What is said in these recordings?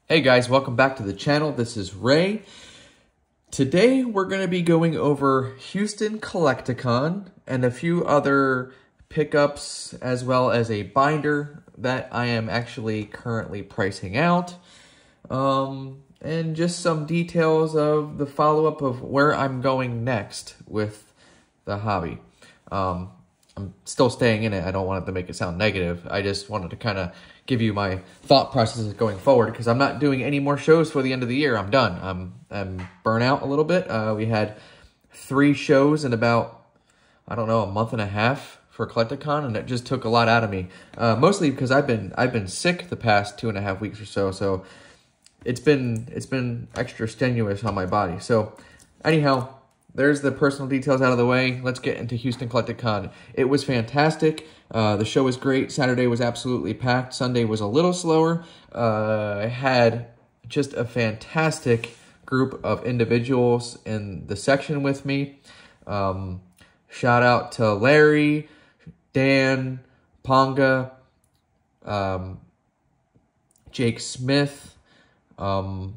Hey guys, welcome back to the channel. This is Ray. Today we're going to be going over Houston Collectacon and a few other pickups as well as a binder that I am actually currently pricing out. And just some details of the follow-up of where I'm going next with the hobby. I'm still staying in it. I don't want it to make it sound negative. I just wanted to kind of give you my thought processes going forward because I'm not doing any more shows for the end of the year. I'm done. I'm burnt out a little bit. We had 3 shows in about, I don't know, a month and a half for Collectacon, and it just took a lot out of me. Mostly because I've been sick the past 2.5 weeks or so. So it's been extra strenuous on my body. So anyhow, there's the personal details out of the way. Let's get into Houston Collectacon. It was fantastic. The show was great. Saturday was absolutely packed. Sunday was a little slower. I had just a fantastic group of individuals in the section with me. Shout out to Larry, Dan, Ponga, Jake Smith, Brad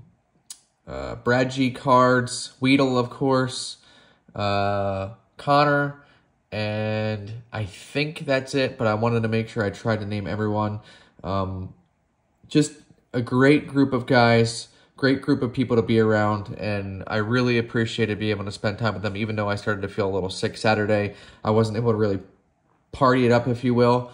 G Cards, Weedle, of course, Connor, and I think that's it, but I wanted to make sure I tried to name everyone. Just a great group of guys, great group of people to be around, and I really appreciated being able to spend time with them, even though I started to feel a little sick Saturday. I wasn't able to really party it up, if you will.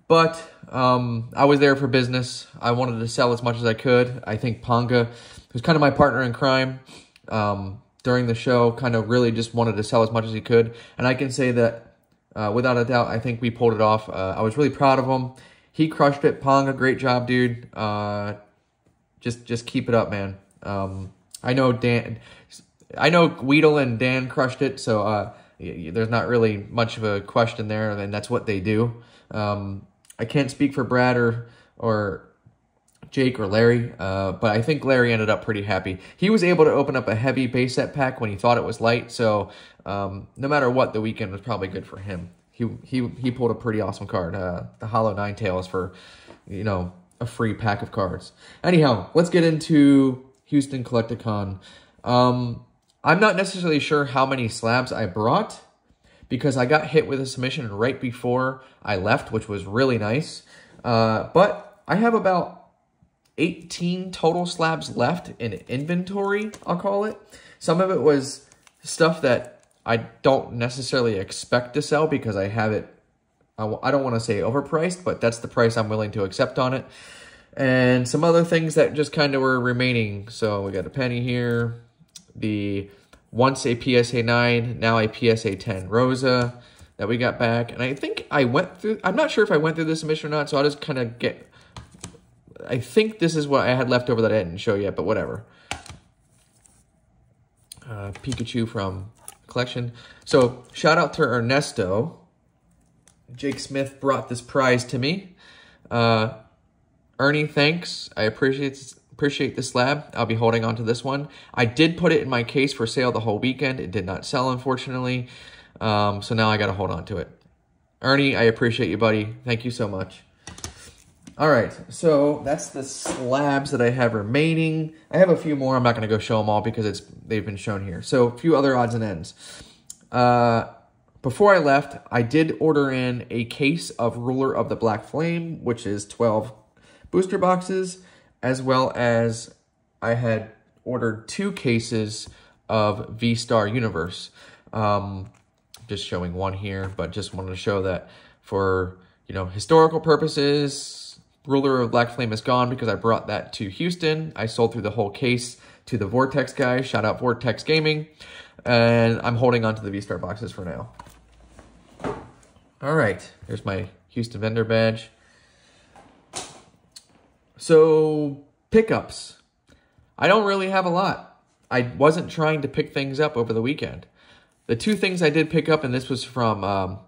But I was there for business. I wanted to sell as much as I could. I think Ponga, who's kind of my partner in crime, during the show, kind of really just wanted to sell as much as he could. And I can say that, without a doubt, I think we pulled it off. I was really proud of him. He crushed it. Ponga, great job, dude. Just keep it up, man. I know Weedle and Dan crushed it, so there's not really much of a question there, and that's what they do. I can't speak for Brad or Jake or Larry, but I think Larry ended up pretty happy. He was able to open up a heavy base set pack when he thought it was light, so no matter what, the weekend was probably good for him. He pulled a pretty awesome card. The Hollow Nine Tails for, you know, a free pack of cards. Anyhow, let's get into Houston Collectacon. I'm not necessarily sure how many slabs I brought, because I got hit with a submission right before I left, which was really nice. But I have about 18 total slabs left in inventory, I'll call it. Some of it was stuff that I don't necessarily expect to sell because I have it, I don't want to say overpriced, but that's the price I'm willing to accept on it. And some other things that just kind of were remaining. So we got a penny here, once a PSA 9, now a PSA 10 Rosa that we got back. And I think I went through, I'm not sure if I went through this submission or not, so I'll just kind of I think this is what I had left over that I didn't show yet, but whatever. Pikachu from collection. So shout out to Ernesto. Jake Smith brought this prize to me. Ernie, thanks. I appreciate this slab. I'll be holding on to this one. I did put it in my case for sale the whole weekend. It did not sell, unfortunately. So now I got to hold on to it. Ernie, I appreciate you, buddy. Thank you so much. All right, so that's the slabs that I have remaining. I have a few more. I'm not going to go show them all because they've been shown here. So a few other odds and ends. Before I left, I did order in a case of Ruler of the Black Flame, which is 12 booster boxes, as well as I had ordered 2 cases of V-Star Universe. Just showing one here, but just wanted to show that for, you know, historical purposes, Ruler of Black Flame is gone because I brought that to Houston. I sold through the whole case to the Vortex guys. Shout out Vortex Gaming. And I'm holding on to the V-Star boxes for now. All right, here's my Houston vendor badge. So, pickups. I don't really have a lot. I wasn't trying to pick things up over the weekend. The 2 things I did pick up, and this was from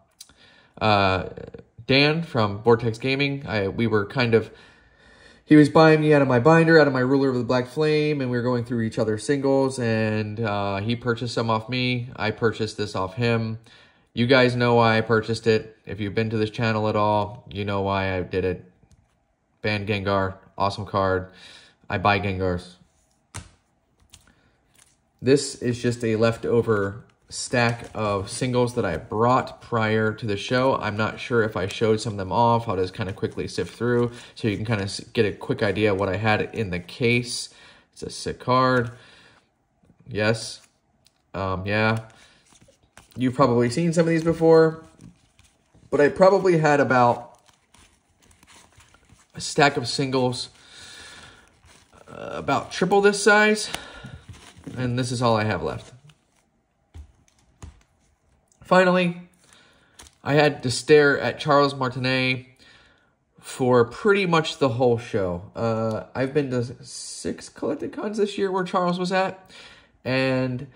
Dan from Vortex Gaming. We were kind of, he was buying me out of my binder, out of my Ruler of the Black Flame, and we were going through each other's singles, and he purchased some off me. I purchased this off him. You guys know why I purchased it. If you've been to this channel at all, you know why I did it. Banned Gengar, awesome card. I buy Gengars. This is just a leftover stack of singles that I brought prior to the show. I'm not sure if I showed some of them off. I'll just kind of quickly sift through so you can kind of get a quick idea of what I had in the case. It's a sick card. Yes. Yeah. You've probably seen some of these before, but I probably had about a stack of singles about triple this size, and this is all I have left. Finally, I had to stare at Charles Martinet for pretty much the whole show. I've been to 6 Collectacons this year where Charles was at, and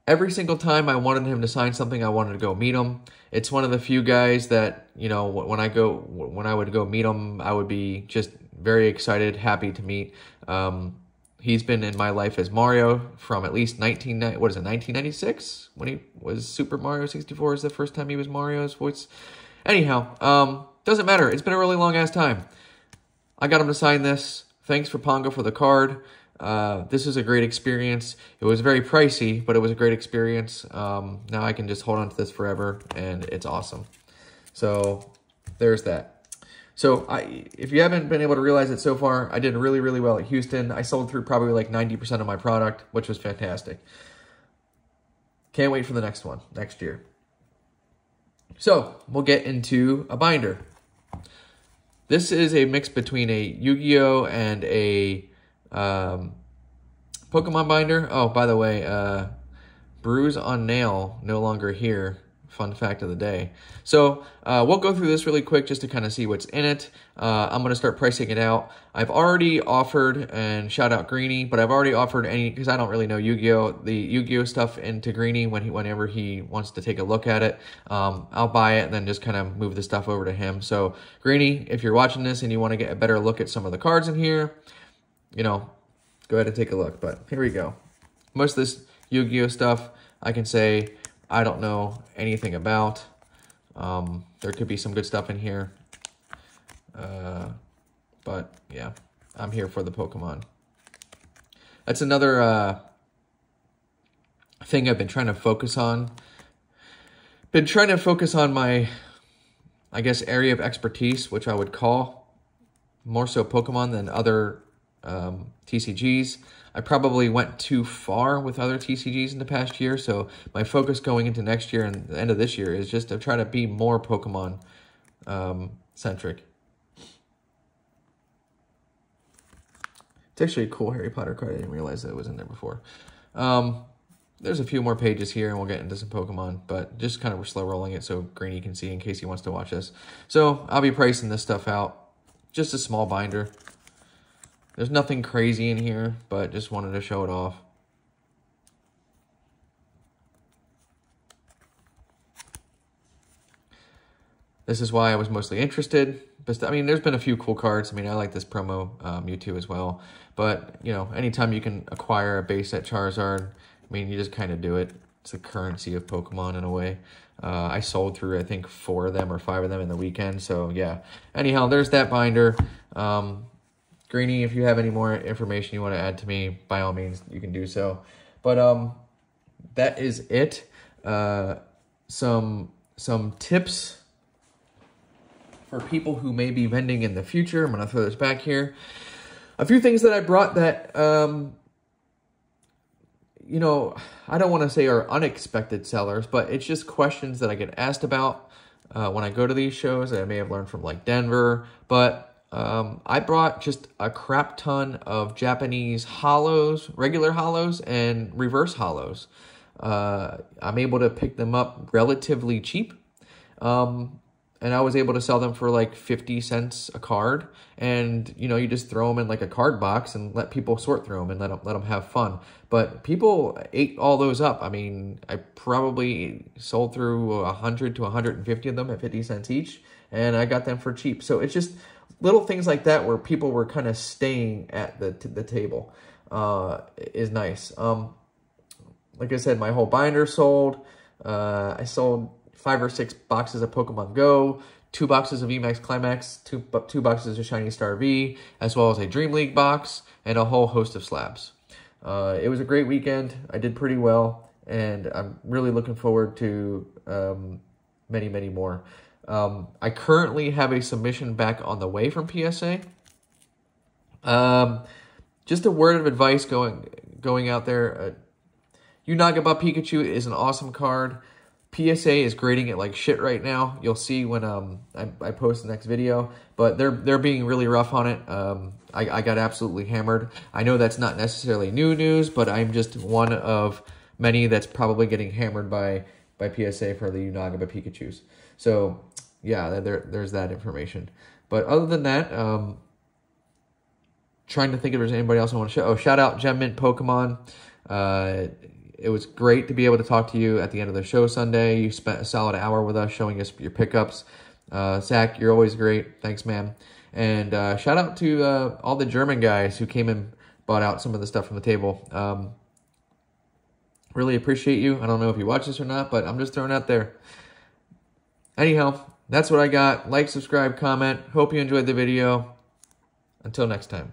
every single time I wanted him to sign something, I wanted to go meet him. It's one of the few guys that, you know, when I would go meet him, I would be just very excited, happy to meet. He's been in my life as Mario from at least 1996? When he was Super Mario 64 is the first time he was Mario's voice. Anyhow, doesn't matter. It's been a really long-ass time. I got him to sign this. Thanks for Pongo for the card. This is a great experience. It was very pricey, but it was a great experience. Now I can just hold on to this forever, and it's awesome. So there's that. So if you haven't been able to realize it so far, I did really, really well at Houston. I sold through probably like 90% of my product, which was fantastic. Can't wait for the next one, next year. So we'll get into a binder. This is a mix between a Yu-Gi-Oh! And a Pokemon binder. Oh, by the way, Bruise on Nail no longer here. Fun fact of the day. So we'll go through this really quick just to kind of see what's in it. I'm going to start pricing it out. I've already offered, and shout out Greeny, but I've already offered any, because I don't really know Yu-Gi-Oh! The Yu-Gi-Oh! Stuff into Greeny whenever he wants to take a look at it. I'll buy it and then just kind of move the stuff over to him. So Greeny, if you're watching this and you want to get a better look at some of the cards in here, you know, go ahead and take a look. But here we go. Most of this Yu-Gi-Oh! Stuff, I can say I don't know anything about. There could be some good stuff in here. But yeah, I'm here for the Pokemon. That's another thing I've been trying to focus on. Been trying to focus on my, I guess, area of expertise, which I would call more so Pokemon than other TCGs. I probably went too far with other TCGs in the past year, so my focus going into next year and the end of this year is just to try to be more Pokemon centric. It's actually a cool Harry Potter card. I didn't realize that it was in there before. There's a few more pages here, and we'll get into some Pokemon, but just kind of slow rolling it so Greeny can see in case he wants to watch this. So I'll be pricing this stuff out. Just a small binder. There's nothing crazy in here, but just wanted to show it off. This is why I was mostly interested. But I mean, there's been a few cool cards. I mean, I like this promo Mewtwo as well. But, you know, anytime you can acquire a base set Charizard, I mean, you just kind of do it. It's the currency of Pokemon in a way. I sold through, I think, 4 of them or 5 of them in the weekend. So, yeah. Anyhow, there's that binder. Greeny, if you have any more information you want to add to me, by all means, you can do so. But that is it. Some tips for people who may be vending in the future. I'm going to throw this back here. A few things that I brought that, you know, I don't want to say are unexpected sellers, but it's just questions that I get asked about when I go to these shows that I may have learned from, like, Denver. But I brought just a crap ton of Japanese hollows, regular hollows, and reverse hollows. I'm able to pick them up relatively cheap. And I was able to sell them for like 50 cents a card. And, you know, you just throw them in like a card box and let people sort through them and let them have fun. But people ate all those up. I mean, I probably sold through 100 to 150 of them at 50 cents each. And I got them for cheap. So it's just little things like that where people were kind of staying at the table is nice. Like I said, my whole binder sold. I sold 5 or 6 boxes of Pokemon Go, 2 boxes of VMAX Climax, two boxes of Shiny Star V, as well as a Dream League box, and a whole host of slabs. It was a great weekend. I did pretty well, and I'm really looking forward to many, many more. I currently have a submission back on the way from PSA. Just a word of advice going out there. Unagaba Pikachu is an awesome card. PSA is grading it like shit right now. You'll see when I post the next video, but they're being really rough on it. I got absolutely hammered. I know that's not necessarily new news, but I'm just one of many that's probably getting hammered by PSA for the Unagaba Pikachus. So yeah, there's that information. But other than that, trying to think if there's anybody else I want to show. Oh, shout out Gem Mint Pokemon. It was great to be able to talk to you at the end of the show Sunday. You spent a solid hour with us showing us your pickups. Zach, you're always great. Thanks, man. And shout out to all the German guys who came and bought out some of the stuff from the table. Really appreciate you. I don't know if you watch this or not, but I'm just throwing it out there. Anyhow, that's what I got. Like, subscribe, comment. Hope you enjoyed the video. Until next time.